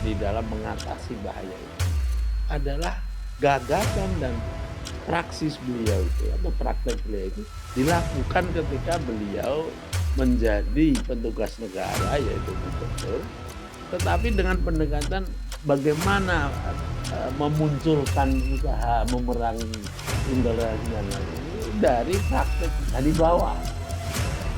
di dalam mengatasi bahaya itu adalah gagasan dan praksis beliau itu atau praktek beliau itu dilakukan ketika beliau menjadi petugas negara yaitu gubernur, tetapi dengan pendekatan bagaimana memunculkan usaha memerangi intoleransi dan lain-lain dari praktek dari bawah.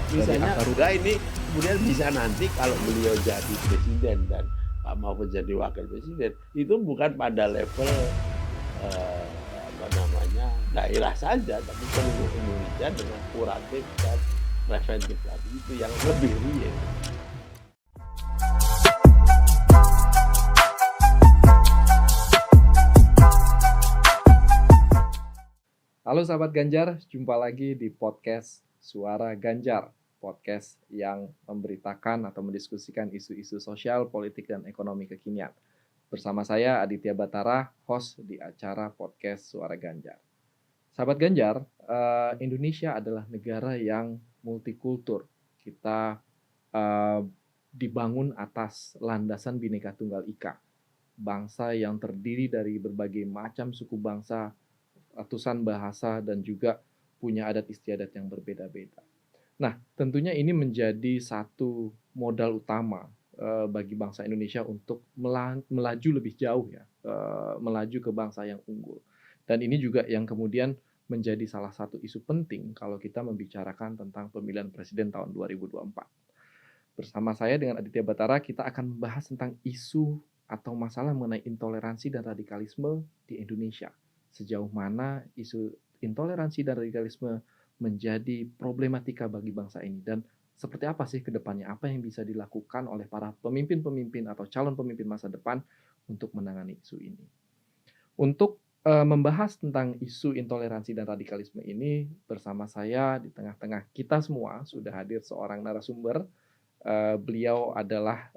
Dari Misalnya akar enggak ini kemudian bisa nanti kalau beliau jadi presiden dan Pak Mahfud jadi wakil presiden, itu bukan pada level eh, apa namanya daerah saja, tapi seluruh Indonesia dengan kuratif dan preventif tadi itu yang lebih real. Halo sahabat Ganjar, jumpa lagi di podcast Suara Ganjar, podcast yang memberitakan atau mendiskusikan isu-isu sosial, politik, dan ekonomi kekinian. Bersama saya Aditya Batara, host di acara podcast Suara Ganjar. Sahabat Ganjar, Indonesia adalah negara yang multikultur. Kita dibangun atas landasan Bhinneka Tunggal Ika, bangsa yang terdiri dari berbagai macam suku bangsa, ratusan bahasa, dan juga punya adat istiadat yang berbeda-beda. Nah, tentunya ini menjadi satu modal utama bagi bangsa Indonesia untuk melaju lebih jauh ya, melaju ke bangsa yang unggul. Dan ini juga yang kemudian menjadi salah satu isu penting kalau kita membicarakan tentang pemilihan presiden tahun 2024. Bersama saya dengan Aditya Batara, kita akan membahas tentang isu atau masalah mengenai intoleransi dan radikalisme di Indonesia. Sejauh mana isu intoleransi dan radikalisme menjadi problematika bagi bangsa ini, dan seperti apa sih ke depannya, apa yang bisa dilakukan oleh para pemimpin-pemimpin atau calon pemimpin masa depan untuk menangani isu ini. Untuk membahas tentang isu intoleransi dan radikalisme ini, bersama saya di tengah-tengah kita semua sudah hadir seorang narasumber. Beliau adalah,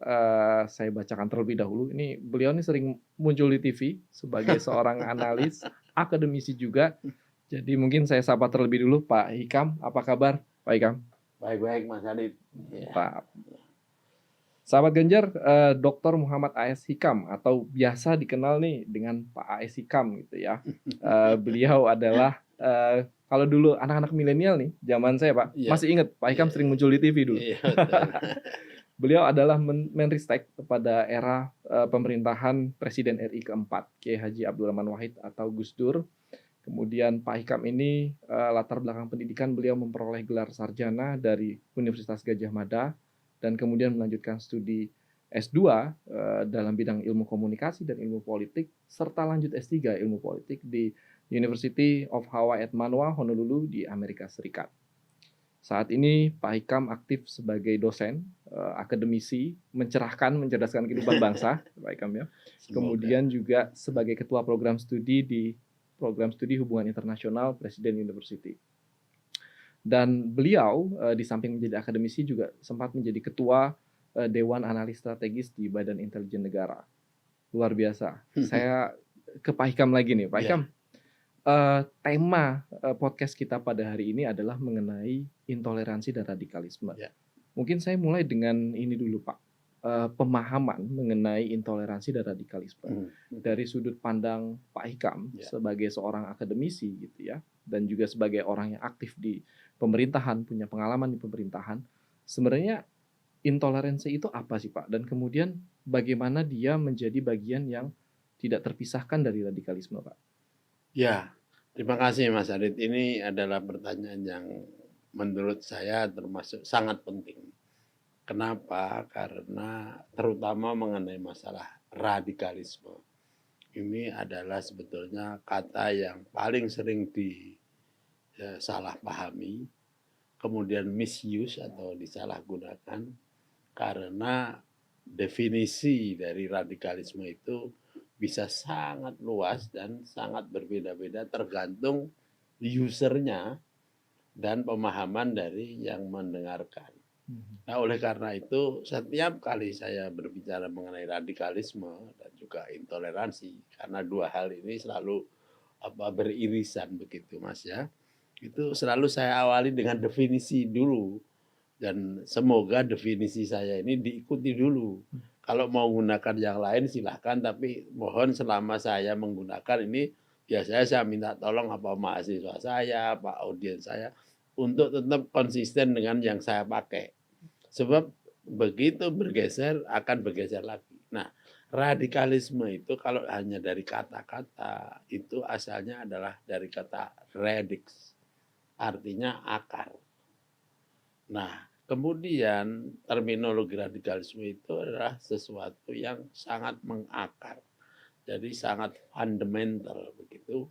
saya bacakan terlebih dahulu, ini beliau ini sering muncul di TV sebagai seorang analis, akademisi juga. Jadi mungkin saya sapa terlebih dulu Pak Hikam. Apa kabar Pak Hikam? Baik-baik Mas Adit. Pak. Sahabat Ganjar, Dr. Muhammad A.S. Hikam atau biasa dikenal nih dengan Pak A.S. Hikam gitu ya. Beliau adalah kalau dulu anak-anak milenial nih, zaman saya Pak, masih ingat Pak Hikam sering muncul di TV dulu. Beliau adalah Menristek pada era pemerintahan Presiden RI keempat, Kiai Haji Abdul Rahman Wahid atau Gus Dur. Kemudian Pak Hikam ini latar belakang pendidikan beliau memperoleh gelar sarjana dari Universitas Gadjah Mada dan kemudian melanjutkan studi S2 dalam bidang ilmu komunikasi dan ilmu politik serta lanjut S3 ilmu politik di University of Hawaii at Manoa, Honolulu di Amerika Serikat. Saat ini Pak Hikam aktif sebagai dosen, akademisi, mencerdaskan kehidupan bangsa, Pak Hikam ya. Kemudian juga sebagai ketua program studi Hubungan Internasional Presiden University. Dan beliau di samping menjadi akademisi juga sempat menjadi ketua Dewan Analis Strategis di Badan Intelijen Negara. Luar biasa. Saya ke Pak Hikam lagi nih, Pak Hikam. Tema podcast kita pada hari ini adalah mengenai intoleransi dan radikalisme. Mungkin saya mulai dengan ini dulu Pak, pemahaman mengenai intoleransi dan radikalisme dari sudut pandang Pak Hikam sebagai seorang akademisi gitu ya, dan juga sebagai orang yang aktif di pemerintahan, punya pengalaman di pemerintahan. Sebenarnya intoleransi itu apa sih Pak? Dan kemudian bagaimana dia menjadi bagian yang tidak terpisahkan dari radikalisme Pak? Ya, terima kasih Mas Adit. Ini adalah pertanyaan yang menurut saya termasuk sangat penting. Kenapa? Karena terutama mengenai masalah radikalisme. Ini adalah sebetulnya kata yang paling sering disalahpahami, kemudian misuse atau disalahgunakan, karena definisi dari radikalisme itu bisa sangat luas dan sangat berbeda-beda tergantung usernya dan pemahaman dari yang mendengarkan. Nah, oleh karena itu setiap kali saya berbicara mengenai radikalisme dan juga intoleransi, karena dua hal ini selalu beririsan begitu Mas ya, itu selalu saya awali dengan definisi dulu, dan semoga definisi saya ini diikuti dulu. Kalau mau gunakan yang lain silahkan, tapi mohon selama saya menggunakan ini, biasanya saya minta tolong apa mahasiswa saya, apa audiens saya, untuk tetap konsisten dengan yang saya pakai. Sebab begitu bergeser akan bergeser lagi. Nah, radikalisme itu kalau hanya dari kata-kata, itu asalnya adalah dari kata radix, artinya akar. Nah, kemudian terminologi radikalisme itu adalah sesuatu yang sangat mengakar. Jadi sangat fundamental begitu,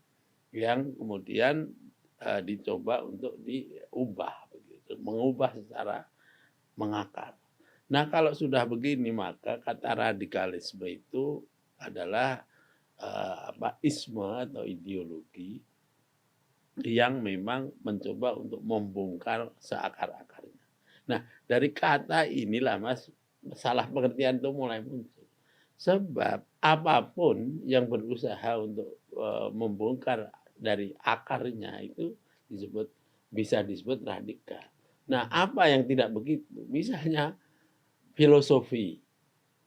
yang kemudian dicoba untuk diubah begitu, mengubah secara mengakar. Nah, kalau sudah begini maka kata radikalisme itu adalah isme atau ideologi yang memang mencoba untuk membongkar seakar-akarnya. Nah, dari kata inilah Mas, salah pengertian itu mulai muncul. Sebab apapun yang berusaha untuk membongkar dari akarnya itu disebut bisa disebut radikal. Nah, apa yang tidak begitu? Misalnya filosofi,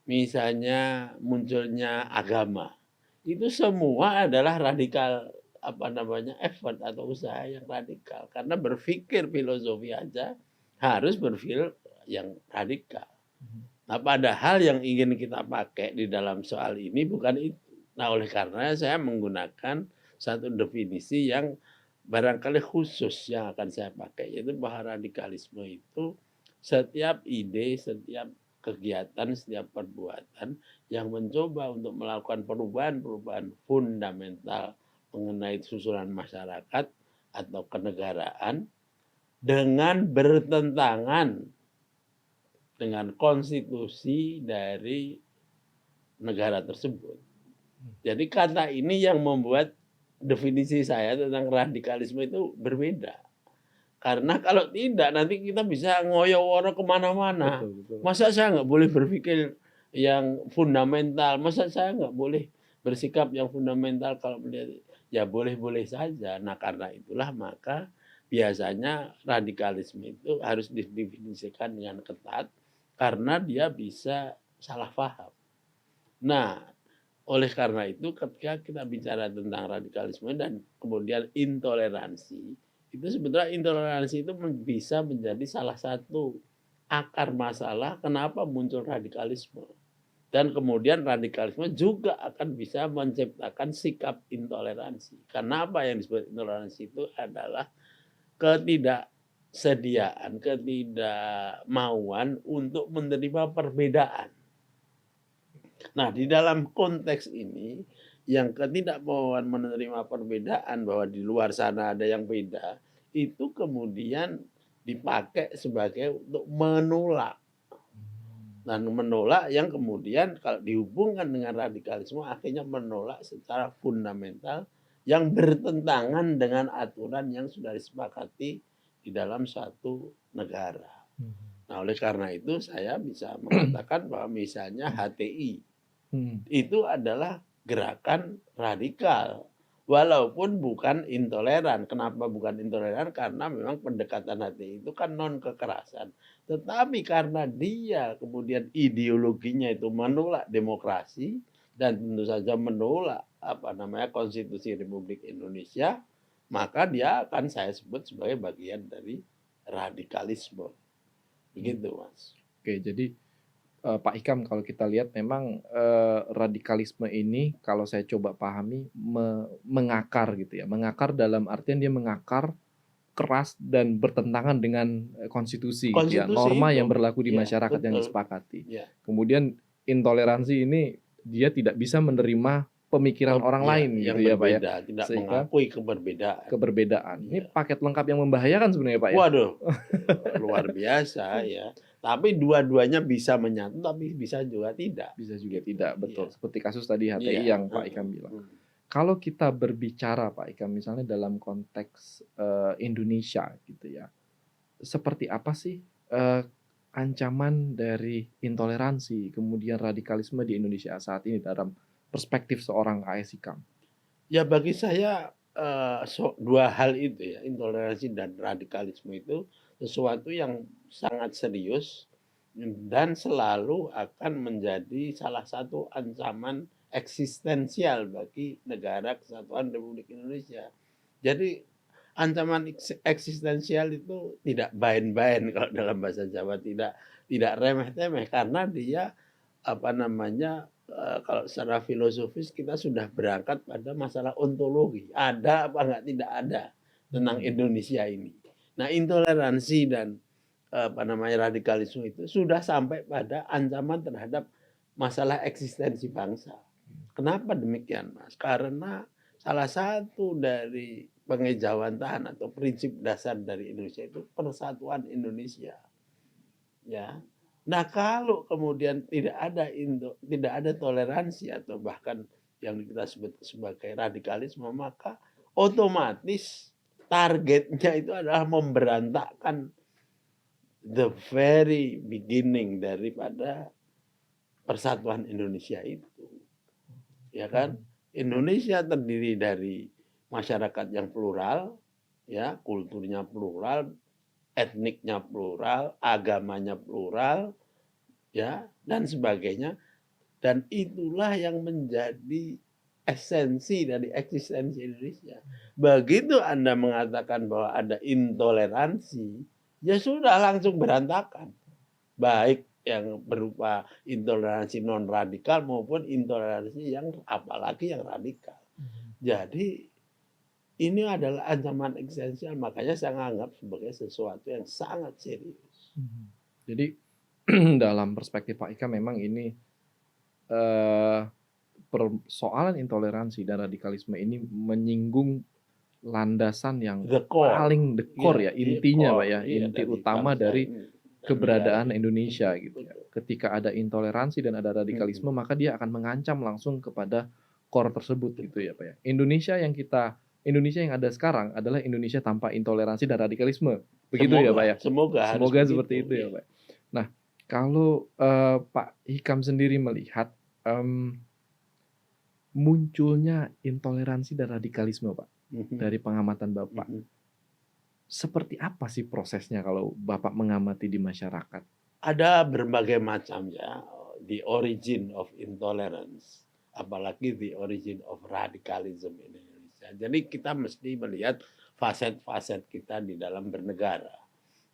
misalnya munculnya agama. Itu semua adalah radikal effort atau usaha yang radikal karena berpikir filosofi aja harus berpikir yang radikal. Nah, padahal yang ingin kita pakai di dalam soal ini bukan itu. Nah, oleh karena saya menggunakan satu definisi yang barangkali khusus yang akan saya pakai, yaitu bahwa radikalisme itu setiap ide, setiap kegiatan, setiap perbuatan yang mencoba untuk melakukan perubahan-perubahan fundamental mengenai susunan masyarakat atau kenegaraan dengan bertentangan dengan konstitusi dari negara tersebut. Jadi kata ini yang membuat definisi saya tentang radikalisme itu berbeda. Karena kalau tidak nanti kita bisa ngoyo-ngoyo kemana-mana. Masa saya nggak boleh berpikir yang fundamental? Masa saya nggak boleh bersikap yang fundamental kalau melihat? Ya boleh-boleh saja. Nah karena itulah maka biasanya radikalisme itu harus didefinisikan dengan ketat karena dia bisa salah paham. Nah, oleh karena itu ketika kita bicara tentang radikalisme dan kemudian intoleransi, itu sebetulnya intoleransi itu bisa menjadi salah satu akar masalah kenapa muncul radikalisme. Dan kemudian radikalisme juga akan bisa menciptakan sikap intoleransi. Karena apa yang disebut intoleransi itu adalah ketidaksediaan, ketidakmauan untuk menerima perbedaan. Nah, di dalam konteks ini, yang ketidakmauan menerima perbedaan bahwa di luar sana ada yang beda, itu kemudian dipakai sebagai untuk menolak. Dan menolak yang kemudian kalau dihubungkan dengan radikalisme akhirnya menolak secara fundamental yang bertentangan dengan aturan yang sudah disepakati di dalam suatu negara. Nah, oleh karena itu saya bisa mengatakan bahwa misalnya HTI itu adalah gerakan radikal. Walaupun bukan intoleran. Kenapa bukan intoleran? Karena memang pendekatan HTI itu kan non kekerasan. Tetapi karena dia kemudian ideologinya itu menolak demokrasi dan tentu saja menolak konstitusi Republik Indonesia, maka dia akan saya sebut sebagai bagian dari radikalisme. Begitu, Mas. Oke, jadi Pak Hikam, kalau kita lihat memang radikalisme ini kalau saya coba pahami mengakar gitu ya. Mengakar dalam artian dia mengakar keras dan bertentangan dengan konstitusi gitu ya. Norma yang berlaku di masyarakat yang disepakati. Kemudian intoleransi ini dia tidak bisa menerima pemikiran orang lain gitu ya Pak ya. Tidak mengakui keberbedaan. Ini paket lengkap yang membahayakan sebenarnya Pak ya. Waduh, luar biasa ya. Tapi dua-duanya bisa menyatu, tapi bisa juga tidak. Bisa juga tidak, betul. Seperti kasus tadi HTI yang Pak Hikam bilang. Kalau kita berbicara Pak Hikam, misalnya dalam konteks Indonesia gitu ya, seperti apa sih ancaman dari intoleransi, kemudian radikalisme di Indonesia saat ini dalam perspektif seorang A.S. Hikam? Ya bagi saya dua hal itu ya, intoleransi dan radikalisme itu sesuatu yang sangat serius dan selalu akan menjadi salah satu ancaman eksistensial bagi negara kesatuan Republik Indonesia. Jadi ancaman eksistensial itu tidak main-main kalau dalam bahasa Jawa, tidak remeh-temeh, karena dia apa namanya, kalau secara filosofis kita sudah berangkat pada masalah ontologi, ada apa enggak tidak ada tentang Indonesia ini. Nah, intoleransi dan apa namanya radikalisme itu sudah sampai pada ancaman terhadap masalah eksistensi bangsa. Kenapa demikian, Mas? Karena salah satu dari pengejawantahan atau prinsip dasar dari Indonesia itu persatuan Indonesia. Ya. Nah, kalau kemudian tidak ada toleransi atau bahkan yang kita sebut sebagai radikalisme, maka otomatis targetnya itu adalah memberantakkan the very beginning daripada persatuan Indonesia itu. Ya kan? Indonesia terdiri dari masyarakat yang plural, ya, kulturnya plural, etniknya plural, agamanya plural, ya, dan sebagainya. Dan itulah yang menjadi esensi dari eksistensi Indonesia. Begitu Anda mengatakan bahwa ada intoleransi, ya sudah langsung berantakan. Baik yang berupa intoleransi non radikal maupun intoleransi yang apalagi yang radikal. Jadi ini adalah ancaman eksistensial, makanya saya anggap sebagai sesuatu yang sangat serius. Jadi dalam perspektif Pak Ika memang ini persoalan intoleransi dan radikalisme ini menyinggung landasan yang paling core ya, intinya Pak ya, inti utama dari keberadaan Indonesia gitu ya. Ketika ada intoleransi dan ada radikalisme, maka dia akan mengancam langsung kepada core tersebut gitu ya Pak ya. Indonesia yang ada sekarang adalah Indonesia tanpa intoleransi dan radikalisme. Begitu ya Pak ya. Semoga seperti itu ya Pak. Nah, kalau Pak Hikam sendiri melihat munculnya intoleransi dan radikalisme Pak dari pengamatan Bapak, seperti apa sih prosesnya kalau Bapak mengamati di masyarakat? Ada berbagai macam ya, the origin of intolerance, apalagi the origin of radicalism in Indonesia. Jadi kita mesti melihat faset-faset kita di dalam bernegara.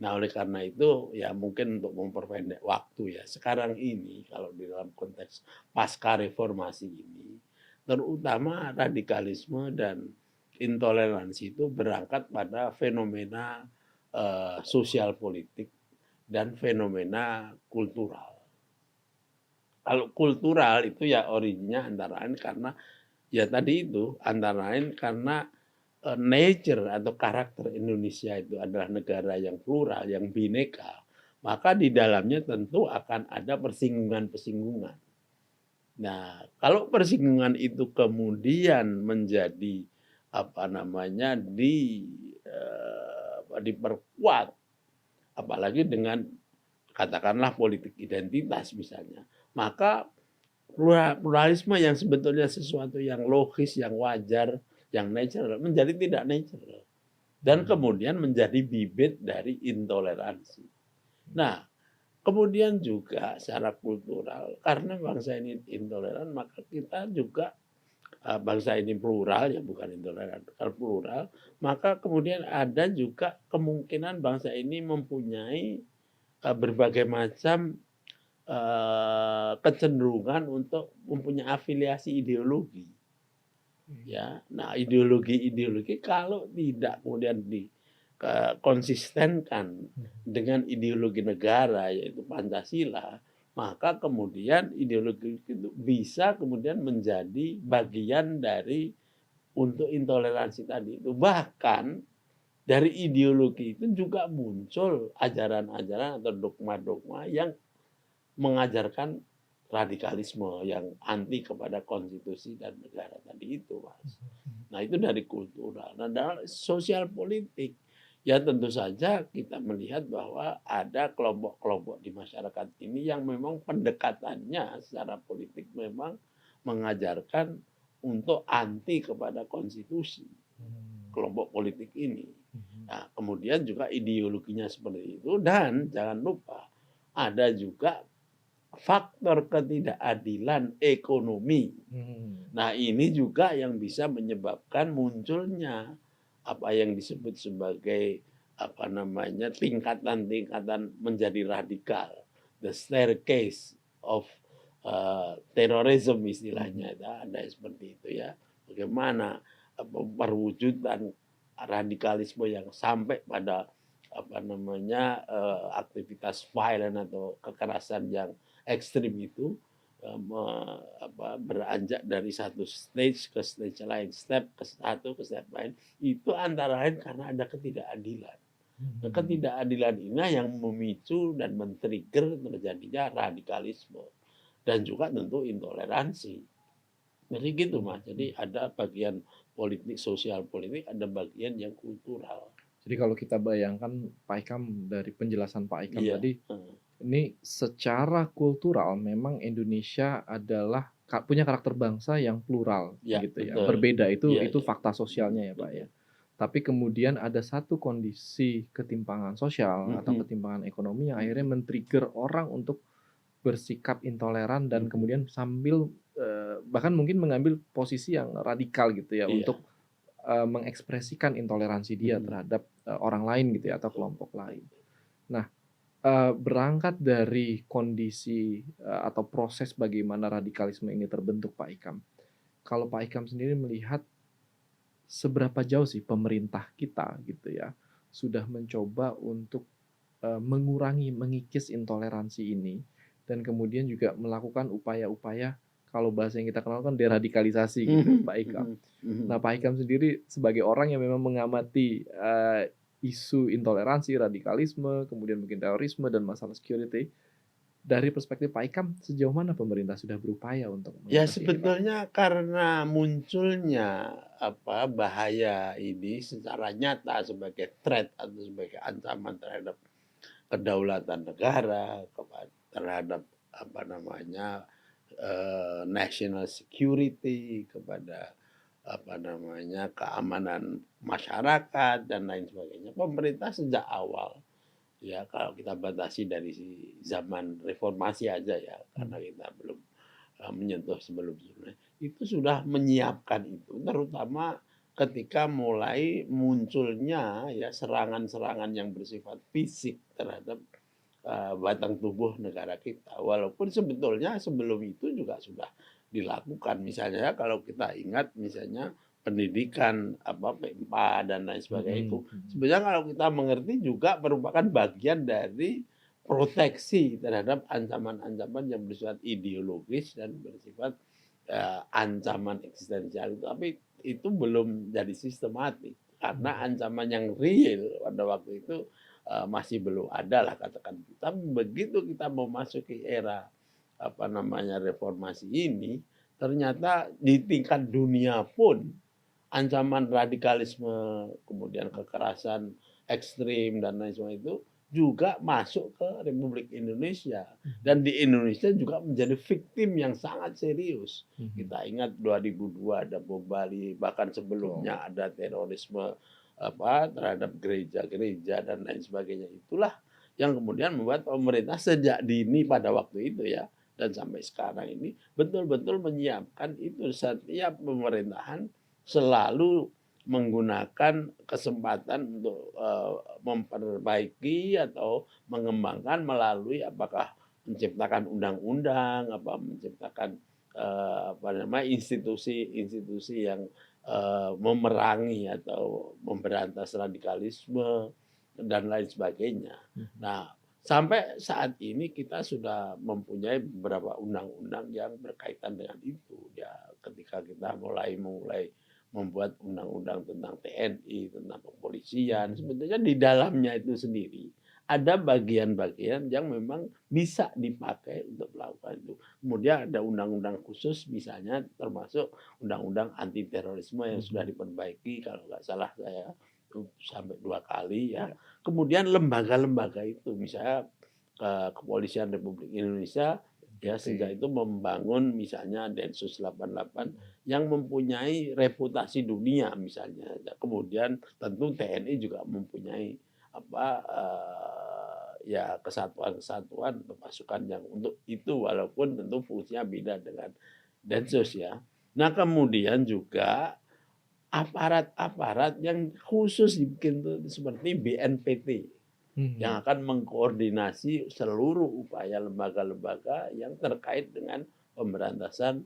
Nah, oleh karena itu ya mungkin untuk memperpendek waktu ya, sekarang ini kalau di dalam konteks pasca reformasi ini, terutama radikalisme dan intoleransi itu berangkat pada fenomena sosial politik dan fenomena kultural. Kalau kultural itu ya originnya antara lain karena ya tadi itu antara lain karena nature atau karakter Indonesia itu adalah negara yang plural, yang bineka, maka di dalamnya tentu akan ada persinggungan-persinggungan. Nah, kalau persinggungan itu kemudian menjadi apa namanya diperkuat, apalagi dengan katakanlah politik identitas misalnya, maka pluralisme yang sebetulnya sesuatu yang logis, yang wajar, yang natural menjadi tidak natural dan kemudian menjadi bibit dari intoleransi. Nah, kemudian juga secara kultural, karena bangsa ini intoleran, maka kita juga bangsa ini plural ya, bukan intoleran, kalau plural, maka kemudian ada juga kemungkinan bangsa ini mempunyai berbagai macam kecenderungan untuk mempunyai afiliasi ideologi. Ya, nah ideologi kalau tidak kemudian dikonsistenkan dengan ideologi negara yaitu Pancasila, maka kemudian ideologi itu bisa kemudian menjadi bagian dari untuk intoleransi tadi itu. Bahkan dari ideologi itu juga muncul ajaran-ajaran atau dogma-dogma yang mengajarkan radikalisme yang anti kepada konstitusi dan negara tadi itu, Mas. Nah, itu dari kultural. Nah, dalam sosial politik, ya tentu saja kita melihat bahwa ada kelompok-kelompok di masyarakat ini yang memang pendekatannya secara politik memang mengajarkan untuk anti kepada konstitusi kelompok politik ini. Nah, kemudian juga ideologinya seperti itu dan jangan lupa ada juga faktor ketidakadilan ekonomi. Nah, ini juga yang bisa menyebabkan munculnya apa yang disebut sebagai apa namanya tingkatan-tingkatan menjadi radikal, the staircase of terrorism istilahnya, ada seperti itu ya. Bagaimana perwujudan radikalisme yang sampai pada apa namanya aktivitas violent atau kekerasan yang ekstrim itu beranjak dari satu stage ke stage lain, step ke satu ke step lain, itu antara lain karena ada ketidakadilan. Nah, ketidakadilan ini yang memicu dan men-trigger terjadinya radikalisme dan juga tentu intoleransi. Jadi gitu Mas. Jadi ada bagian politik, sosial politik, ada bagian yang kultural. Jadi kalau kita bayangkan Pak Ikam dari penjelasan Pak Ikam Iya. tadi, ini secara kultural memang Indonesia adalah punya karakter bangsa yang plural, Ya, gitu ya. betul. Berbeda itu Iya, iya. fakta sosialnya ya Pak ya. Tapi kemudian ada satu kondisi ketimpangan sosial atau ketimpangan ekonomi yang akhirnya men-trigger orang untuk bersikap intoleran dan kemudian sambil bahkan mungkin mengambil posisi yang radikal gitu ya Iya. untuk mengekspresikan intoleransi dia terhadap orang lain gitu ya atau kelompok lain. Nah, berangkat dari kondisi atau proses bagaimana radikalisme ini terbentuk Pak Ikam. Kalau Pak Ikam sendiri melihat seberapa jauh sih pemerintah kita gitu ya sudah mencoba untuk mengurangi, mengikis intoleransi ini dan kemudian juga melakukan upaya-upaya kalau bahasa yang kita kenal kan deradikalisasi gitu Pak Ikam. Nah Pak Ikam sendiri sebagai orang yang memang mengamati isu intoleransi, radikalisme, kemudian mungkin terorisme dan masalah security, dari perspektif Pak Ikam sejauh mana pemerintah sudah berupaya untuk Ya mengatasi ini, Pak? sebetulnya karena munculnya bahaya ini secara nyata sebagai threat atau sebagai ancaman terhadap kedaulatan negara, terhadap apa namanya national security, kepada apa namanya keamanan masyarakat dan lain sebagainya. Pemerintah sejak awal ya kalau kita batasi dari zaman reformasi aja ya karena kita belum menyentuh sebelum-sebelumnya itu sudah menyiapkan itu terutama ketika mulai munculnya ya serangan-serangan yang bersifat fisik terhadap batang tubuh negara kita. Walaupun sebetulnya sebelum itu juga sudah dilakukan. Misalnya kalau kita ingat misalnya pendidikan P4 dan lain sebagainya itu sebenarnya kalau kita mengerti juga merupakan bagian dari proteksi terhadap ancaman-ancaman yang bersifat ideologis dan bersifat ancaman eksistensial itu. Tapi itu belum jadi sistematik karena ancaman yang real pada waktu itu masih belum ada lah katakan. Tapi begitu kita memasuki era apa namanya reformasi ini, ternyata di tingkat dunia pun ancaman radikalisme, kemudian kekerasan ekstrim dan lain sebagainya itu juga masuk ke Republik Indonesia dan di Indonesia juga menjadi victim yang sangat serius. Kita ingat 2002 ada bom Bali, bahkan sebelumnya ada terorisme terhadap gereja-gereja dan lain sebagainya. Itulah yang kemudian membuat pemerintah sejak dini pada waktu itu ya dan sampai sekarang ini betul-betul menyiapkan itu. Setiap pemerintahan selalu menggunakan kesempatan untuk memperbaiki atau mengembangkan melalui apakah menciptakan undang-undang, menciptakan institusi-institusi yang memerangi atau memberantas radikalisme dan lain sebagainya. Nah, sampai saat ini kita sudah mempunyai beberapa undang-undang yang berkaitan dengan itu. Ya, ketika kita mulai membuat undang-undang tentang TNI, tentang kepolisian, sebetulnya di dalamnya itu sendiri ada bagian-bagian yang memang bisa dipakai untuk melakukan itu. Kemudian ada undang-undang khusus misalnya termasuk undang-undang anti terorisme yang sudah diperbaiki kalau nggak salah saya sampai 2 kali ya. Kemudian lembaga-lembaga itu misalnya Kepolisian Republik Indonesia ya sejak itu membangun misalnya Densus 88 yang mempunyai reputasi dunia misalnya. Kemudian tentu TNI juga mempunyai ya kesatuan-kesatuan atau pasukan yang untuk itu, walaupun tentu fungsinya beda dengan Densus ya. Nah kemudian juga aparat-aparat yang khusus dibikin tuh seperti BNPT yang Mhm. akan mengkoordinasi seluruh upaya lembaga-lembaga yang terkait dengan pemberantasan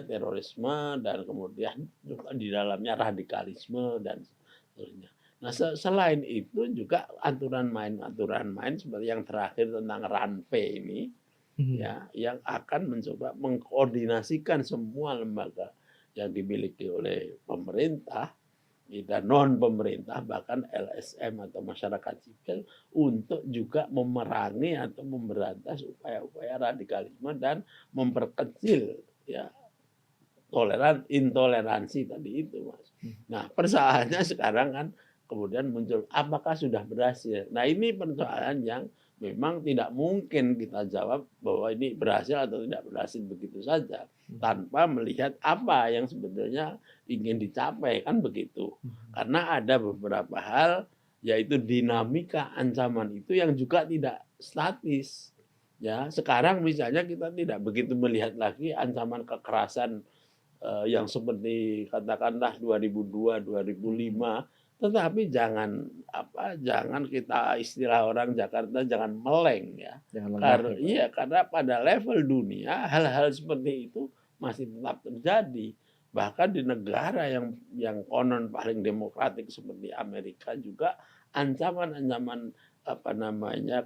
terorisme dan kemudian juga di dalamnya radikalisme dan seterusnya. Nah, selain itu juga aturan main seperti yang terakhir tentang RANPE ini Mhm. ya yang akan mencoba mengkoordinasikan semua lembaga yang dimiliki oleh pemerintah dan non pemerintah bahkan LSM atau masyarakat sipil untuk juga memerangi atau memberantas upaya-upaya radikalisme dan memperkecil ya intoleransi tadi itu Mas. Mhm. Nah persoalannya sekarang kan kemudian muncul apakah sudah berhasil. Nah ini persoalan yang memang tidak mungkin kita jawab bahwa ini berhasil atau tidak berhasil begitu saja Mhm. tanpa melihat apa yang sebenarnya ingin dicapai kan begitu. Mhm. Karena ada beberapa hal yaitu dinamika ancaman itu yang juga tidak statis. Ya, sekarang misalnya kita tidak begitu melihat lagi ancaman kekerasan yang seperti katakanlah 2002, Mhm. 2005, tetapi jangan kita istilah orang Jakarta jangan meleng ya. Jangan lengah ya, Pak, ya? Iya, karena pada level dunia hal-hal seperti itu masih tetap terjadi. Bahkan di negara yang konon paling demokratik seperti Amerika juga ancaman-ancaman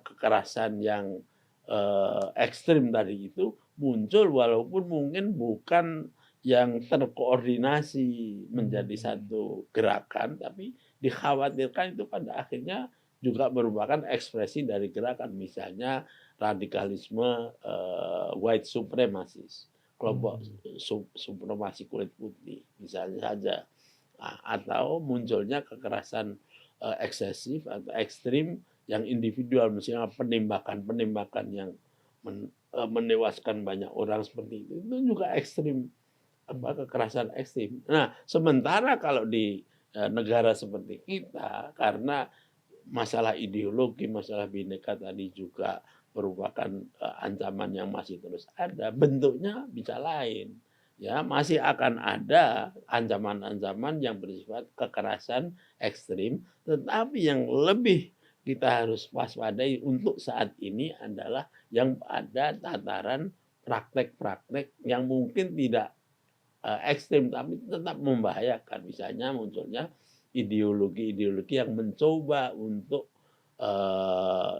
kekerasan yang ekstrim tadi itu muncul walaupun mungkin bukan yang terkoordinasi menjadi Mhm. satu gerakan, tapi dikhawatirkan itu pada akhirnya juga merupakan ekspresi dari gerakan. Misalnya radikalisme white supremacist, kelompok Mhm. supremasi kulit putih, misalnya saja. Nah, atau munculnya kekerasan eksesif atau ekstrim yang individual, misalnya penembakan-penembakan yang menewaskan banyak orang seperti itu juga ekstrim Mhm. kekerasan ekstrim. Nah, sementara kalau di negara seperti kita karena masalah ideologi, masalah Bhinneka tadi juga merupakan ancaman yang masih terus ada, bentuknya bisa lain. Ya, masih akan ada ancaman-ancaman yang bersifat kekerasan ekstrim, tetapi yang lebih kita harus waspadai untuk saat ini adalah yang ada tataran praktek-praktek yang mungkin tidak ekstrim tapi tetap membahayakan. Misalnya munculnya ideologi-ideologi yang mencoba untuk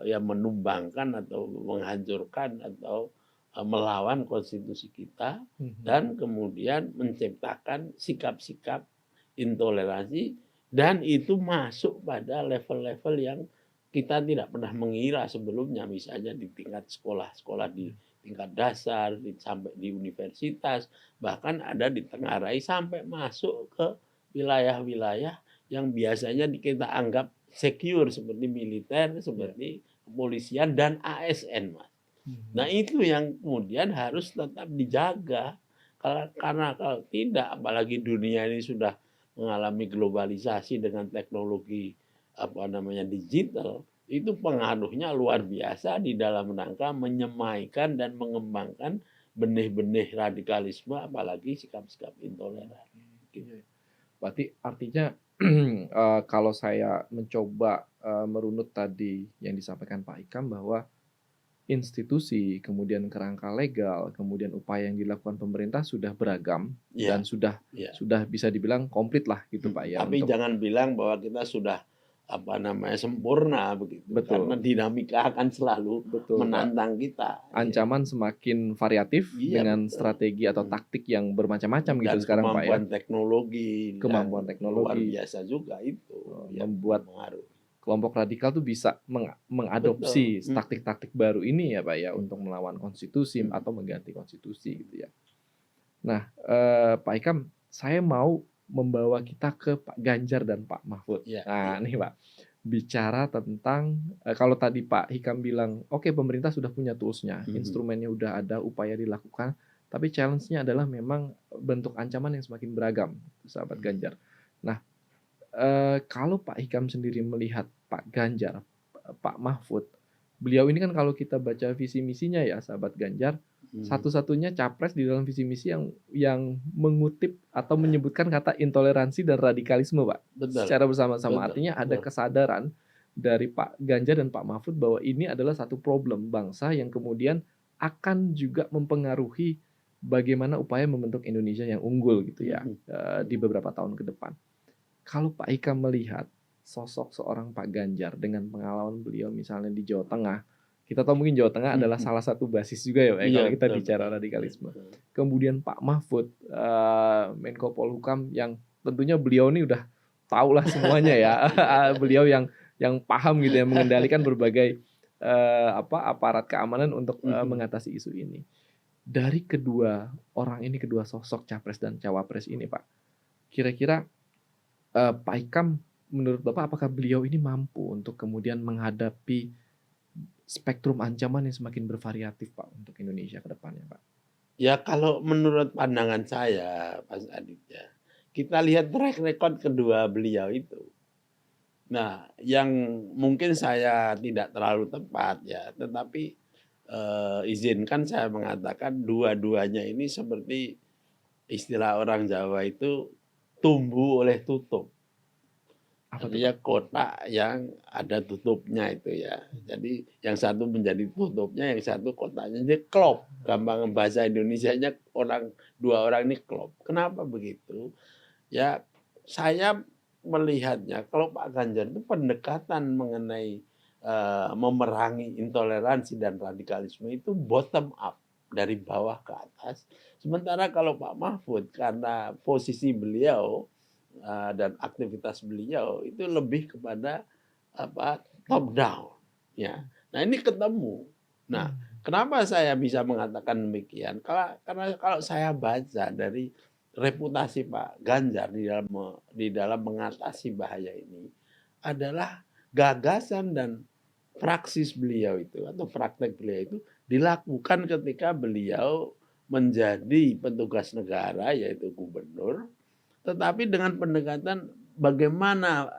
menumbangkan atau menghancurkan atau melawan konstitusi kita Mhm. dan kemudian menciptakan sikap-sikap intoleransi dan itu masuk pada level-level yang kita tidak pernah mengira sebelumnya misalnya di tingkat sekolah-sekolah di tingkat dasar sampai di universitas bahkan ada ditengarai sampai masuk ke wilayah-wilayah yang biasanya kita anggap secure seperti militer, Iya. seperti kepolisian dan ASN, Mas. Nah, Mhm. itu yang kemudian harus tetap dijaga. Karena kalau tidak, apalagi dunia ini sudah mengalami globalisasi dengan teknologi digital, itu pengaruhnya luar biasa di dalam rangka menyemaikan dan mengembangkan benih-benih radikalisme, apalagi sikap-sikap intoleran. Gitu. Iya. Berarti artinya, kalau saya mencoba, merunut tadi yang disampaikan Pak Hikam bahwa institusi, kemudian kerangka legal, kemudian upaya yang dilakukan pemerintah sudah beragam Iya, dan sudah iya. sudah bisa dibilang komplit lah gitu Pak ya Tapi untuk jangan bilang bahwa kita sudah sempurna begitu, karena betul, dinamika akan selalu betul Pak. menantang kita. Iya, Ancaman semakin variatif iya dengan betul. strategi atau taktik yang bermacam-macam gitu Dan sekarang Pak ya. kemampuan teknologi yang Kemampuan luar teknologi, biasa juga itu yang membuat mempengaruhi. kelompok radikal tuh bisa Betul. mengadopsi taktik-taktik baru ini ya Pak ya untuk Mhm, melawan konstitusi mhm. atau mengganti konstitusi gitu ya. Nah, Pak Ikam, saya mau membawa kita ke Pak Ganjar dan Pak Mahfud. Iya, Nah, iya. nih Pak, bicara tentang kalau tadi Pak Hikam bilang, "Oke, pemerintah sudah punya tools-nya, Mhm, instrumennya udah ada, upaya dilakukan, tapi challenge-nya adalah memang bentuk ancaman yang semakin beragam," sahabat mhm. Ganjar. Nah, kalau Pak Hikam sendiri melihat Pak Ganjar, Pak Mahfud. Beliau ini kan kalau kita baca visi misinya ya sahabat Ganjar, satu-satunya capres di dalam visi misi yang mengutip atau menyebutkan kata intoleransi dan radikalisme, Pak. Betul, Secara bersama-sama, betul, artinya ada betul. kesadaran dari Pak Ganjar dan Pak Mahfud bahwa ini adalah satu problem bangsa yang kemudian akan juga mempengaruhi bagaimana upaya membentuk Indonesia yang unggul gitu ya di beberapa tahun ke depan. Kalau Pak Ika melihat sosok seorang Pak Ganjar dengan pengalaman beliau misalnya di Jawa Tengah, kita tahu mungkin Jawa Tengah adalah salah satu basis juga ya Pak, Iya, kalau kita betul, bicara betul, radikalisme. betul. Kemudian Pak Mahfud, Menko Polhukam yang tentunya beliau ini udah tahulah semuanya ya, beliau yang paham gitu ya mengendalikan berbagai aparat keamanan untuk mengatasi isu ini. Dari kedua orang ini, kedua sosok capres dan cawapres ini Pak, kira-kira Pak Ikam menurut Bapak apakah beliau ini mampu untuk kemudian menghadapi spektrum ancaman yang semakin bervariatif Pak untuk Indonesia ke depannya Pak? Ya kalau menurut pandangan saya, Mas Aditya, kita lihat track record kedua beliau itu. Nah, yang mungkin saya tidak terlalu tepat ya, tetapi izinkan saya mengatakan dua-duanya ini seperti istilah orang Jawa itu tumbuh oleh tutup. Apa tuh Artinya Pak? kotak yang ada tutupnya itu ya. Jadi yang satu menjadi tutupnya, yang satu kotaknya. Jadi klop. Gampang bahasa Indonesianya dua orang ini klop. Kenapa begitu? Ya saya melihatnya kalau Pak Ganjar itu pendekatan mengenai memerangi intoleransi dan radikalisme itu bottom up dari bawah ke atas. Sementara kalau Pak Mahfud karena posisi beliau dan aktivitas beliau itu lebih kepada top down ya. Nah ini ketemu. Nah kenapa saya bisa mengatakan demikian? Karena kalau saya baca dari reputasi Pak Ganjar di dalam mengatasi bahaya ini adalah gagasan dan praksis beliau itu atau praktek beliau itu dilakukan ketika beliau menjadi petugas negara yaitu gubernur, tetapi dengan pendekatan bagaimana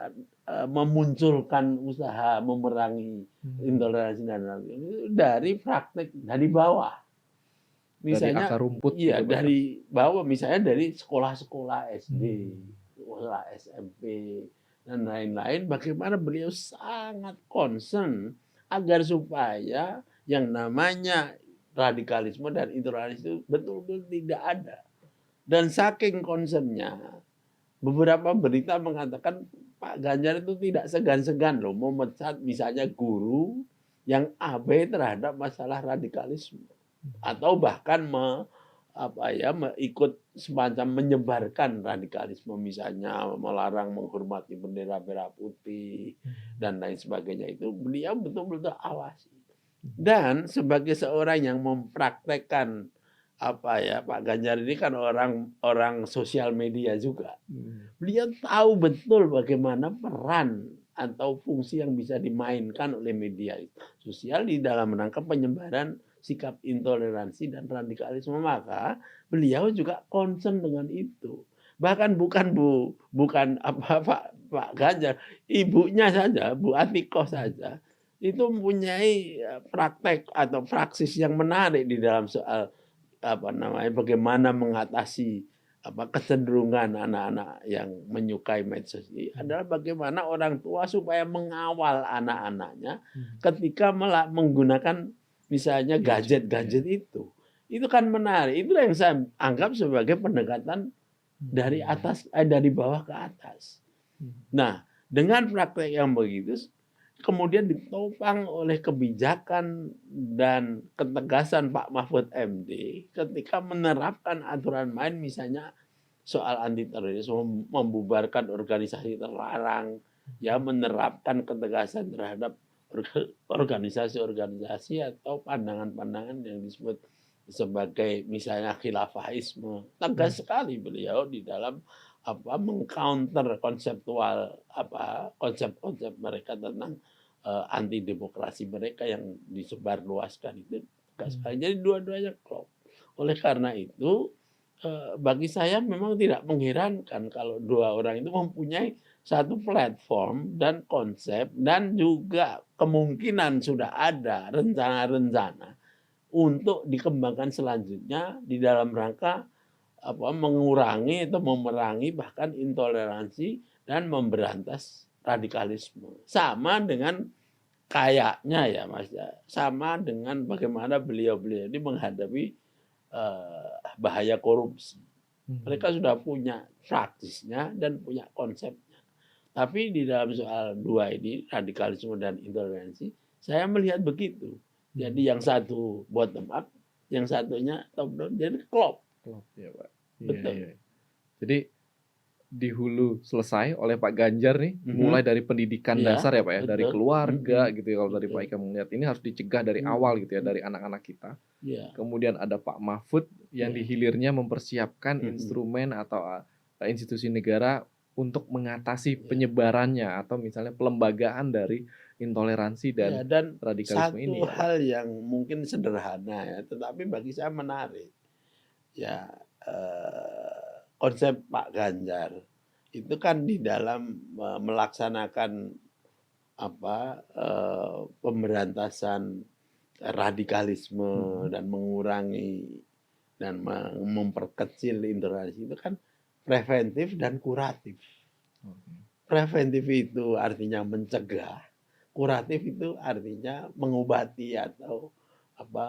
memunculkan usaha memerangi intoleransi dan radikalisme dari praktek dari bawah. Dari Misalnya akar rumput iya gitu Pak ya? dari bawah, misalnya dari sekolah-sekolah SD, sekolah SMP dan lain-lain, bagaimana beliau sangat concern agar supaya yang namanya radikalisme dan intoleransi itu betul-betul tidak ada. Dan saking concernnya, beberapa berita mengatakan Pak Ganjar itu tidak segan-segan loh memecat misalnya guru yang abai terhadap masalah radikalisme atau bahkan ikut semacam menyebarkan radikalisme misalnya melarang menghormati bendera merah putih dan lain sebagainya itu beliau betul-betul awasi. Dan sebagai seorang yang mempraktekkan Pak Ganjar ini kan orang sosial media juga. Beliau tahu betul bagaimana peran atau fungsi yang bisa dimainkan oleh media sosial di dalam rangka penyebaran sikap intoleransi dan radikalisme. Maka beliau juga concern dengan itu. Bahkan bukan Pak Ganjar, ibunya saja, Bu Atikoh saja itu mempunyai praktek atau praksis yang menarik di dalam soal bagaimana mengatasi kecenderungan anak-anak yang menyukai medsos ini adalah bagaimana orang tua supaya mengawal anak-anaknya ketika menggunakan misalnya gadget-gadget itu. Itu kan menarik. Itulah yang saya anggap sebagai pendekatan dari dari bawah ke atas. Nah, dengan praktek yang begitu kemudian ditopang oleh kebijakan dan ketegasan Pak Mahfud MD ketika menerapkan aturan main misalnya soal anti terorisme, membubarkan organisasi terlarang, ya menerapkan ketegasan terhadap organisasi-organisasi atau pandangan-pandangan yang disebut sebagai misalnya khilafahisme. Tegas sekali beliau di dalam mengcounter konsep-konsep mereka tentang anti demokrasi mereka yang disebarluaskan itu. Jadi dua-duanya klop. Oleh karena itu bagi saya memang tidak mengherankan kalau dua orang itu mempunyai satu platform dan konsep dan juga kemungkinan sudah ada rencana-rencana untuk dikembangkan selanjutnya di dalam rangka mengurangi atau memerangi bahkan intoleransi dan memberantas radikalisme. Sama dengan kayaknya ya Mas ya, sama dengan bagaimana beliau-beliau ini menghadapi bahaya korupsi. Mereka sudah punya praktisnya dan punya konsepnya. Tapi di dalam soal dua ini, radikalisme dan intoleransi, saya melihat begitu. Jadi yang satu bottom up, yang satunya top down, jadi klop. Klop ya Pak. Betul. Iya. Jadi di hulu selesai oleh Pak Ganjar nih, Mhm. mulai dari pendidikan Iya, dasar ya Pak ya, dari betul. keluarga Mhm. gitu ya, kalau dari Pak Betul. Ikam melihat ini harus dicegah dari Mhm. awal gitu ya, dari anak-anak kita. Iya. Kemudian ada Pak Mahfud yang Iya. di hilirnya mempersiapkan Mhm. instrumen atau institusi negara untuk mengatasi Iya. penyebarannya atau misalnya pelembagaan dari intoleransi dan Iya, dan radikalisme satu ini ya Pak. hal yang mungkin sederhana ya, tetapi bagi saya menarik. Ya, konsep Pak Ganjar itu kan di dalam melaksanakan pemberantasan radikalisme dan mengurangi dan memperkecil intoleransi itu kan preventif dan kuratif. Preventif itu artinya mencegah, kuratif itu artinya mengobati atau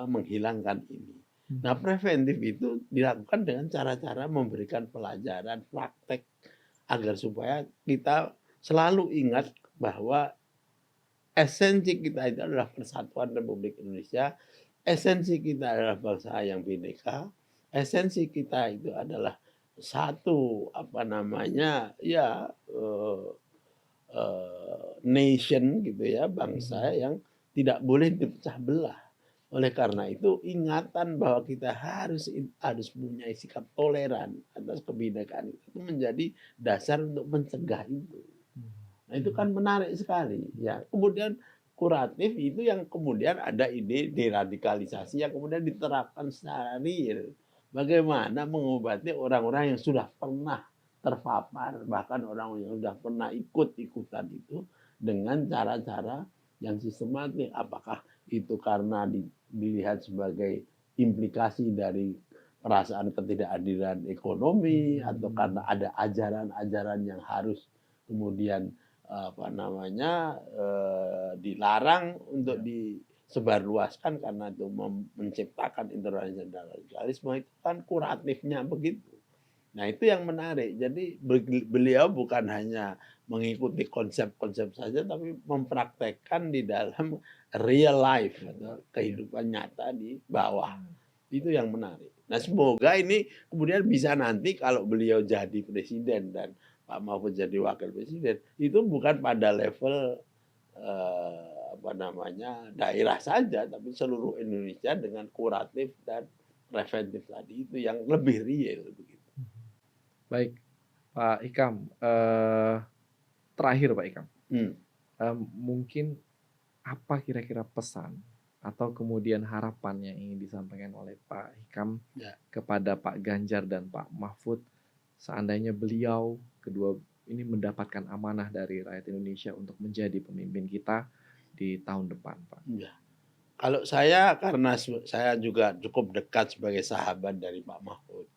menghilangkan ini. Nah, preventif itu dilakukan dengan cara-cara memberikan pelajaran praktek agar supaya kita selalu ingat bahwa esensi kita itu adalah persatuan Republik Indonesia, esensi kita adalah bangsa yang bineka, esensi kita itu adalah satu nation gitu ya, bangsa yang tidak boleh dipecah belah. Oleh karena itu ingatan bahwa kita harus punya sikap toleran atas kebinekaan itu menjadi dasar untuk mencegah itu. Nah, itu kan menarik sekali ya. Kemudian kuratif itu yang kemudian ada ide deradikalisasi yang kemudian diterapkan secara real. Bagaimana mengobati orang-orang yang sudah pernah terpapar, bahkan orang yang sudah pernah ikut-ikutan itu dengan cara-cara yang sistematik. Apakah itu karena dilihat sebagai implikasi dari perasaan ketidakadilan ekonomi atau karena ada ajaran-ajaran yang harus kemudian dilarang untuk disebarluaskan karena itu menciptakan intoleransi dan radikalisme, itu kan kuratifnya begitu. Nah, itu yang menarik. Jadi beliau bukan hanya mengikuti konsep-konsep saja, tapi mempraktekkan di dalam real life atau kehidupan nyata di bawah. Itu yang menarik. Nah, semoga ini kemudian bisa nanti kalau beliau jadi presiden dan Pak Mahfud jadi wakil presiden, itu bukan pada level daerah saja, tapi seluruh Indonesia dengan kuratif dan preventif tadi itu yang lebih real begitu. Baik, Pak Ikam, terakhir Pak Ikam, mungkin apa kira-kira pesan atau kemudian harapan yang ingin disampaikan oleh Pak Hikam kepada Pak Ganjar dan Pak Mahfud seandainya beliau kedua ini mendapatkan amanah dari rakyat Indonesia untuk menjadi pemimpin kita di tahun depan, Pak? Ya. Kalau saya, karena saya juga cukup dekat sebagai sahabat dari Pak Mahfud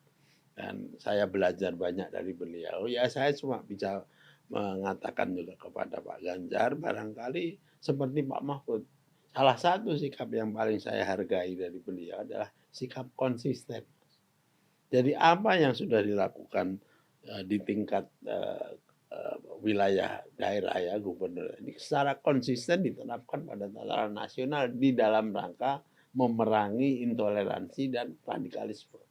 dan saya belajar banyak dari beliau, ya saya cuma bisa mengatakan juga kepada Pak Ganjar, barangkali seperti Pak Mahfud, salah satu sikap yang paling saya hargai dari beliau adalah sikap konsisten. Jadi apa yang sudah dilakukan di tingkat wilayah daerah ya, gubernur ini secara konsisten diterapkan pada tataran nasional di dalam rangka memerangi intoleransi dan radikalisme.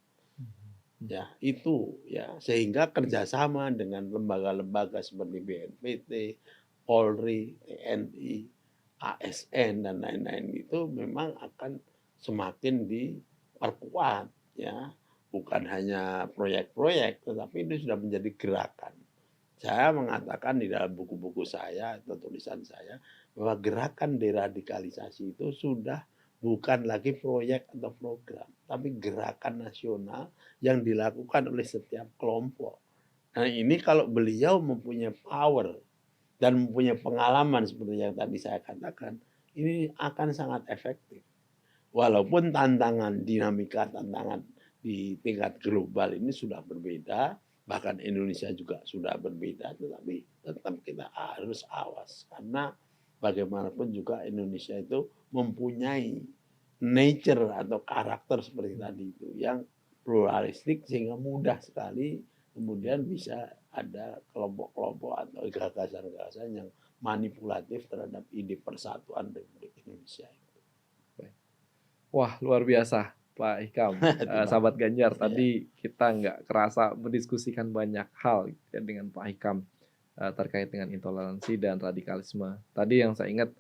Ya, itu ya, sehingga kerjasama dengan lembaga-lembaga seperti BNPT, Polri, TNI, ASN dan lain-lain itu memang akan semakin diperkuat ya. Bukan hanya proyek-proyek, tetapi itu sudah menjadi gerakan. Saya mengatakan di dalam buku-buku saya atau tulisan saya bahwa gerakan deradikalisasi itu sudah bukan lagi proyek atau program, tapi gerakan nasional yang dilakukan oleh setiap kelompok Nah ini kalau beliau mempunyai power dan mempunyai pengalaman seperti yang tadi saya katakan, ini akan sangat efektif. Walaupun dinamika tantangan di tingkat global ini sudah berbeda, bahkan Indonesia juga sudah berbeda, tetapi tetap kita harus awas karena bagaimanapun juga Indonesia itu mempunyai nature atau karakter seperti tadi itu yang pluralistik sehingga mudah sekali kemudian bisa ada kelompok-kelompok atau gagasan-gagasan yang manipulatif terhadap ide persatuan Republik Indonesia. Wah, luar biasa Pak Hikam. Sahabat Ganjar, tadi kita nggak kerasa mendiskusikan banyak hal ya, dengan Pak Hikam terkait dengan intoleransi dan radikalisme. Tadi yang saya ingat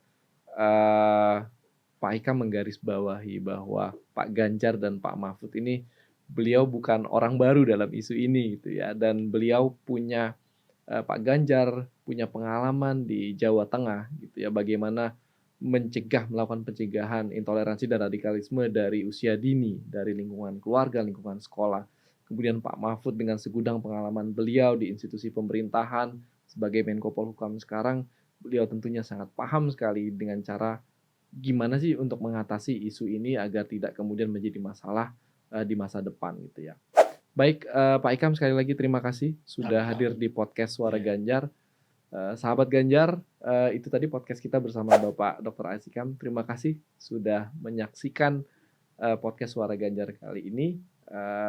Pak Hikam menggarisbawahi bahwa Pak Ganjar dan Pak Mahfud ini beliau bukan orang baru dalam isu ini gitu ya, dan beliau punya Pak Ganjar punya pengalaman di Jawa Tengah gitu ya, bagaimana melakukan pencegahan intoleransi dan radikalisme dari usia dini, dari lingkungan keluarga, lingkungan sekolah. Kemudian Pak Mahfud dengan segudang pengalaman beliau di institusi pemerintahan sebagai Menko Polhukam sekarang, beliau tentunya sangat paham sekali dengan cara gimana sih untuk mengatasi isu ini agar tidak kemudian menjadi masalah di masa depan gitu ya. Baik, Pak Hikam, sekali lagi terima kasih sudah hadir di podcast Suara Ganjar. Sahabat Ganjar, itu tadi podcast kita bersama Bapak Dr. A.S. Hikam. Terima kasih sudah menyaksikan podcast Suara Ganjar kali ini.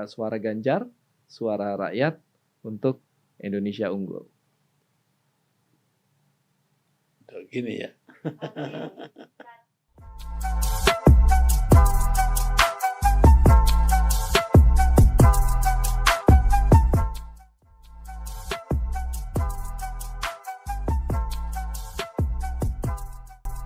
Suara Ganjar, suara rakyat untuk Indonesia unggul. Gini ya.